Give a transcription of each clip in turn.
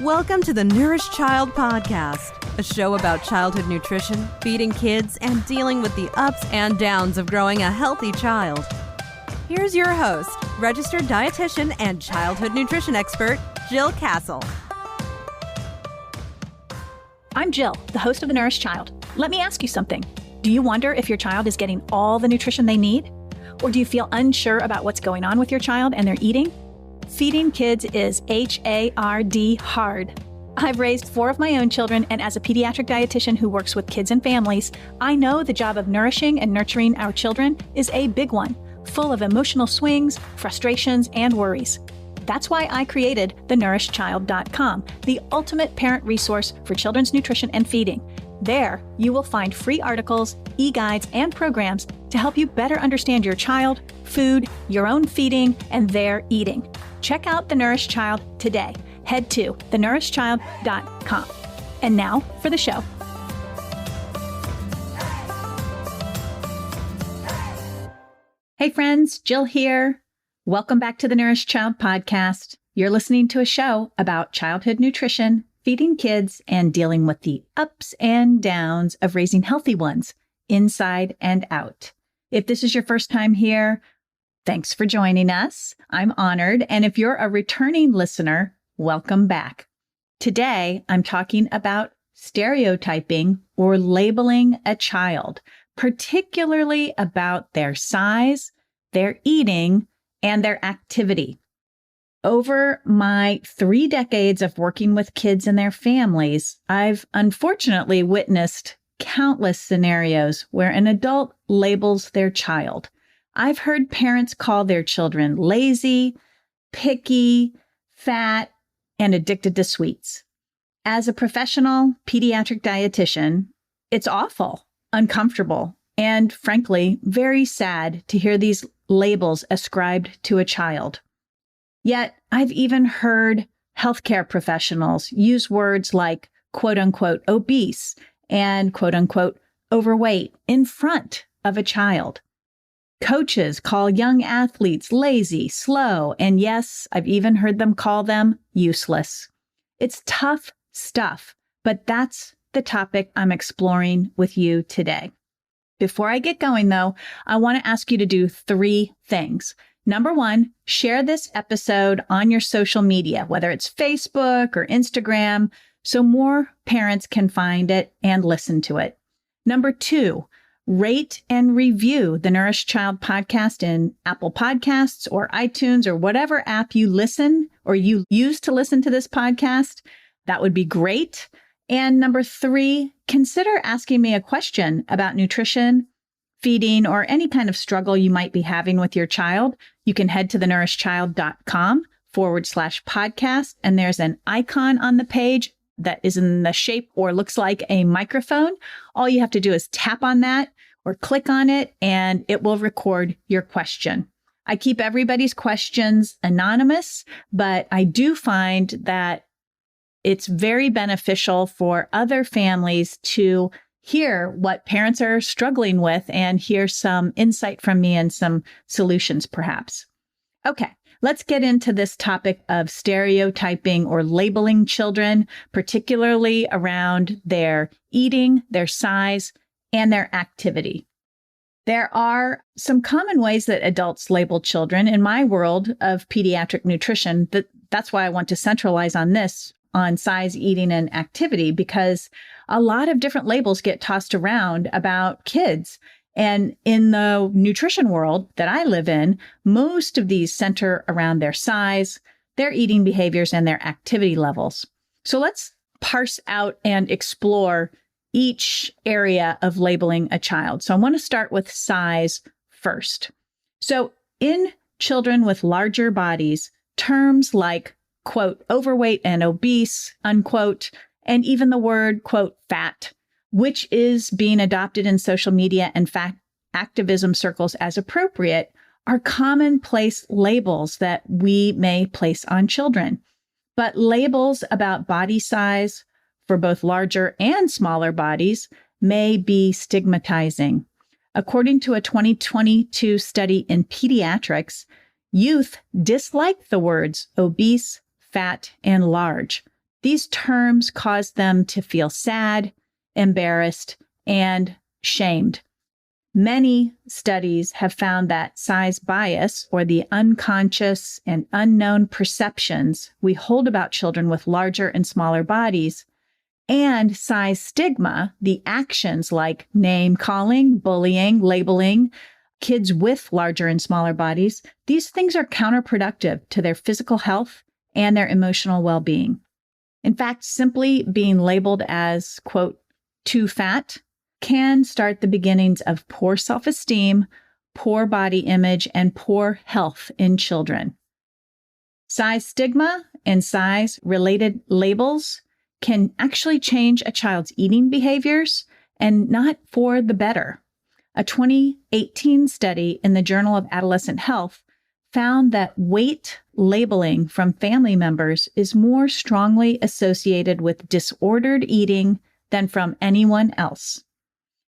Welcome to the Nourished Child Podcast, a show about childhood nutrition, feeding kids, and dealing with the ups and downs of growing a healthy child. Here's your host, registered dietitian and childhood nutrition expert, Jill Castle. I'm Jill, the host of The Nourished Child. Let me ask you something. Do you wonder if your child is getting all the nutrition they need? Or do you feel unsure about what's going on with your child and their eating? Feeding kids is hard. I've raised 4 of my own children, and as a pediatric dietitian who works with kids and families, I know the job of nourishing and nurturing our children is a big one, full of emotional swings, frustrations, and worries. That's why I created thenourishedchild.com, the ultimate parent resource for children's nutrition and feeding. There, you will find free articles, e-guides, and programs to help you better understand your child, food, your own feeding, and their eating. Check out The Nourished Child today. Head to thenourishedchild.com. And now for the show. Hey friends, Jill here. Welcome back to the Nourished Child Podcast. You're listening to a show about childhood nutrition, feeding kids, and dealing with the ups and downs of raising healthy ones, inside and out. If this is your first time here, thanks for joining us. I'm honored. And if you're a returning listener, welcome back. Today, I'm talking about stereotyping or labeling a child, particularly about their size, their eating, and their activity. Over my 3 decades of working with kids and their families, I've unfortunately witnessed countless scenarios where an adult labels their child. I've heard parents call their children lazy, picky, fat, and addicted to sweets. As a professional pediatric dietitian, it's awful, uncomfortable, and frankly, very sad to hear these labels ascribed to a child. Yet, I've even heard healthcare professionals use words like quote unquote obese and quote unquote overweight in front of a child. Coaches call young athletes lazy, slow, and yes, I've even heard them call them useless. It's tough stuff, but that's the topic I'm exploring with you today. Before I get going, though, I want to ask you to do 3 things. Number 1, share this episode on your social media, whether it's Facebook or Instagram, so more parents can find it and listen to it. Number 2, rate and review the Nourished Child Podcast in Apple Podcasts or iTunes or whatever app you listen or you use to listen to this podcast. That would be great. And number 3, consider asking me a question about nutrition, feeding, or any kind of struggle you might be having with your child. You can head to thenourishedchild.com/podcast, and there's an icon on the page that is in the shape or looks like a microphone. All you have to do is tap on that or click on it, and it will record your question. I keep everybody's questions anonymous, but I do find that it's very beneficial for other families to hear what parents are struggling with and hear some insight from me and some solutions, perhaps. Okay. Let's get into this topic of stereotyping or labeling children, particularly around their eating, their size, and their activity. There are some common ways that adults label children. In my world of pediatric nutrition, that's why I want to centralize on this, on size, eating, and activity, because a lot of different labels get tossed around about kids. And in the nutrition world that I live in, most of these center around their size, their eating behaviors, and their activity levels. So let's parse out and explore each area of labeling a child. So I want to start with size first. So in children with larger bodies, terms like, quote, overweight and obese, unquote, and even the word, quote, fat, which is being adopted in social media and activism circles as appropriate, are commonplace labels that we may place on children. But labels about body size for both larger and smaller bodies may be stigmatizing. According to a 2022 study in Pediatrics, youth dislike the words obese, fat, and large. These terms cause them to feel sad, embarrassed, and shamed. Many studies have found that size bias, or the unconscious and unknown perceptions we hold about children with larger and smaller bodies, and size stigma, the actions like name calling, bullying, labeling kids with larger and smaller bodies, these things are counterproductive to their physical health and their emotional well-being. In fact, simply being labeled as, quote, too fat can start the beginnings of poor self-esteem, poor body image, and poor health in children. Size stigma and size-related labels can actually change a child's eating behaviors, and not for the better. A 2018 study in the Journal of Adolescent Health found that weight labeling from family members is more strongly associated with disordered eating than from anyone else.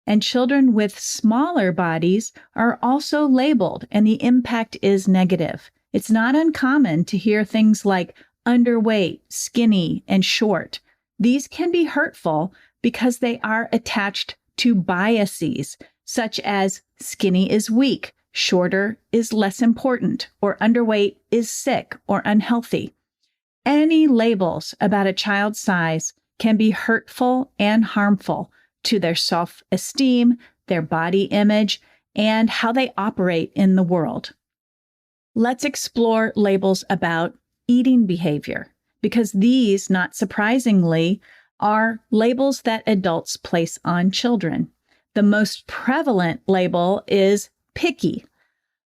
And children with smaller bodies are also labeled, and the impact is negative. It's not uncommon to hear things like underweight, skinny, and short. These can be hurtful because they are attached to biases, such as skinny is weak, shorter is less important, or underweight is sick or unhealthy. Any labels about a child's size can be hurtful and harmful to their self-esteem, their body image, and how they operate in the world. Let's explore labels about eating behavior, because these, not surprisingly, are labels that adults place on children. The most prevalent label is picky,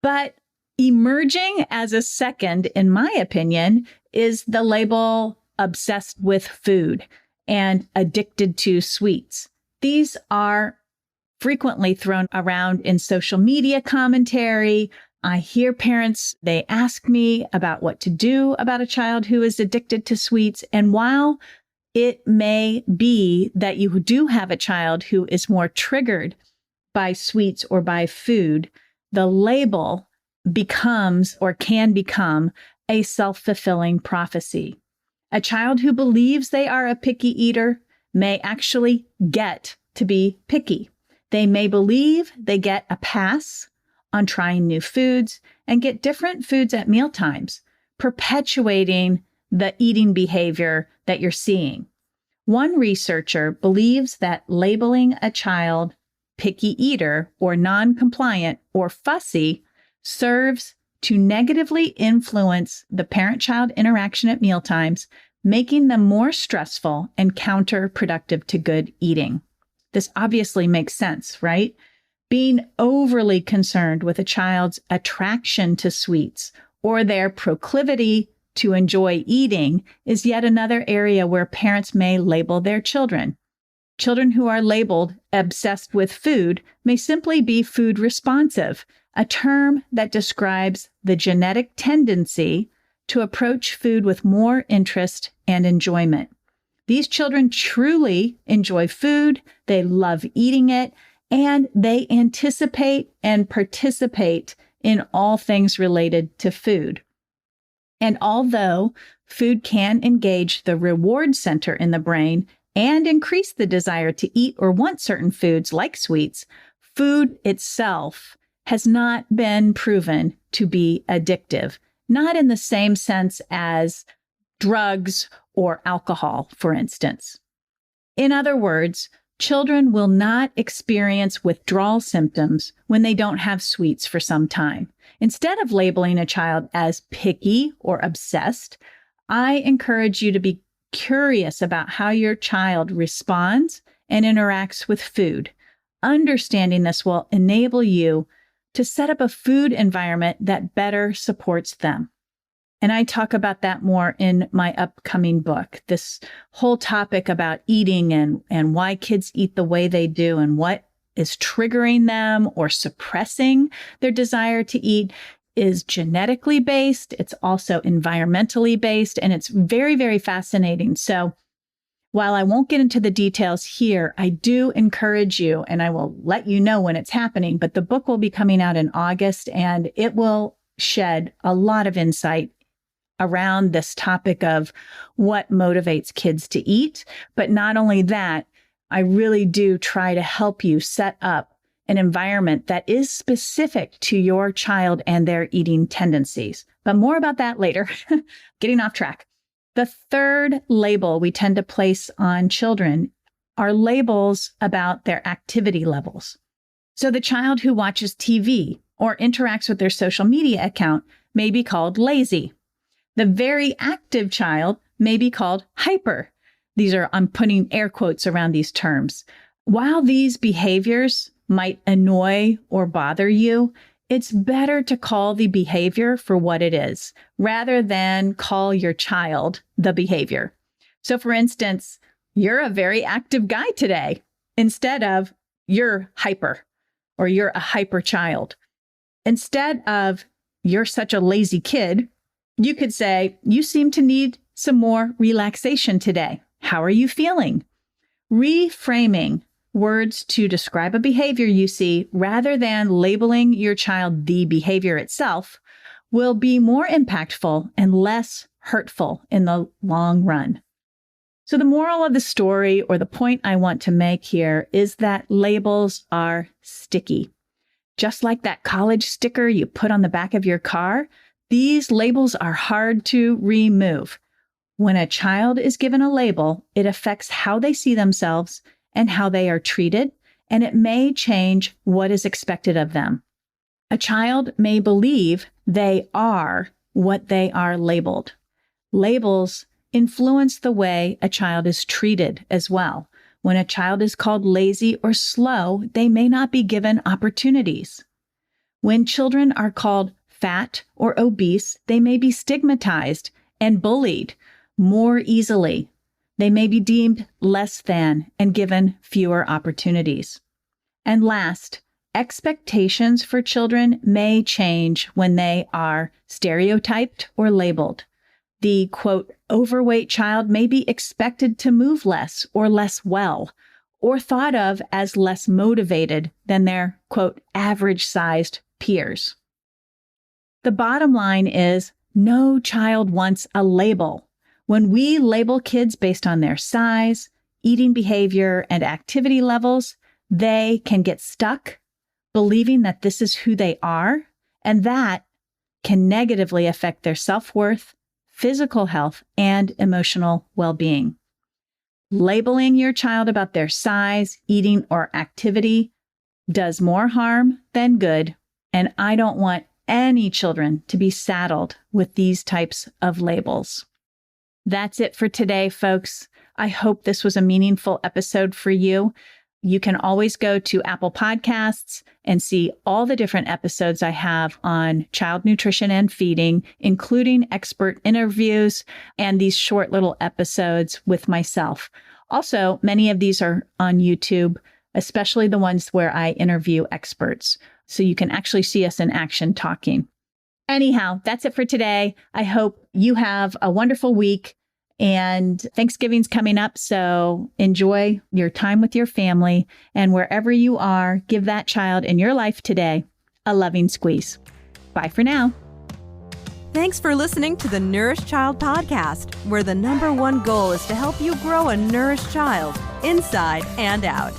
but emerging as a second, in my opinion, is the label obsessed with food and addicted to sweets. These are frequently thrown around in social media commentary. I hear parents, they ask me about what to do about a child who is addicted to sweets. And while it may be that you do have a child who is more triggered by sweets or by food, the label becomes or can become a self-fulfilling prophecy. A child who believes they are a picky eater may actually get to be picky. They may believe they get a pass on trying new foods and get different foods at mealtimes, perpetuating the eating behavior that you're seeing. One researcher believes that labeling a child picky eater or non-compliant or fussy serves to negatively influence the parent-child interaction at mealtimes, making them more stressful and counterproductive to good eating. This obviously makes sense, right? Being overly concerned with a child's attraction to sweets or their proclivity to enjoy eating is yet another area where parents may label their children. Children who are labeled obsessed with food may simply be food responsive, a term that describes the genetic tendency to approach food with more interest and enjoyment. These children truly enjoy food, they love eating it, and they anticipate and participate in all things related to food. And although food can engage the reward center in the brain and increase the desire to eat or want certain foods like sweets, food itself has not been proven to be addictive, not in the same sense as drugs or alcohol, for instance. In other words, children will not experience withdrawal symptoms when they don't have sweets for some time. Instead of labeling a child as picky or obsessed, I encourage you to be curious about how your child responds and interacts with food. Understanding this will enable you to set up a food environment that better supports them. And I talk about that more in my upcoming book, this whole topic about eating and why kids eat the way they do and what is triggering them or suppressing their desire to eat is genetically based. It's also environmentally based, and it's very, very fascinating. So while I won't get into the details here, I do encourage you, and I will let you know when it's happening, but the book will be coming out in August, and it will shed a lot of insight around this topic of what motivates kids to eat. But not only that, I really do try to help you set up an environment that is specific to your child and their eating tendencies. But more about that later. Getting off track. The third label we tend to place on children are labels about their activity levels. So the child who watches TV or interacts with their social media account may be called lazy. The very active child may be called hyper. I'm putting air quotes around these terms. While these behaviors might annoy or bother you, it's better to call the behavior for what it is, rather than call your child the behavior. So for instance, you're a very active guy today, instead of you're hyper or you're a hyper child. Instead of you're such a lazy kid, you could say, you seem to need some more relaxation today. How are you feeling? Reframing words to describe a behavior you see rather than labeling your child the behavior itself will be more impactful and less hurtful in the long run. So the moral of the story, or the point I want to make here, is that labels are sticky. Just like that college sticker you put on the back of your car, these labels are hard to remove. When a child is given a label, it affects how they see themselves and how they are treated, and it may change what is expected of them. A child may believe they are what they are labeled. Labels influence the way a child is treated as well. When a child is called lazy or slow, they may not be given opportunities. When children are called fat or obese, they may be stigmatized and bullied more easily. They may be deemed less than and given fewer opportunities. And last, expectations for children may change when they are stereotyped or labeled. The, quote, overweight child may be expected to move less or less well, or thought of as less motivated than their, quote, average-sized peers. The bottom line is no child wants a label. When we label kids based on their size, eating behavior, and activity levels, they can get stuck believing that this is who they are, and that can negatively affect their self-worth, physical health, and emotional well-being. Labeling your child about their size, eating, or activity does more harm than good, and I don't want any children to be saddled with these types of labels. That's it for today, folks. I hope this was a meaningful episode for you. You can always go to Apple Podcasts and see all the different episodes I have on child nutrition and feeding, including expert interviews and these short little episodes with myself. Also, many of these are on YouTube, especially the ones where I interview experts. So you can actually see us in action talking. Anyhow, that's it for today. I hope you have a wonderful week, and Thanksgiving's coming up, so enjoy your time with your family, and wherever you are, give that child in your life today a loving squeeze. Bye for now. Thanks for listening to the Nourished Child Podcast, where the #1 goal is to help you grow a nourished child inside and out.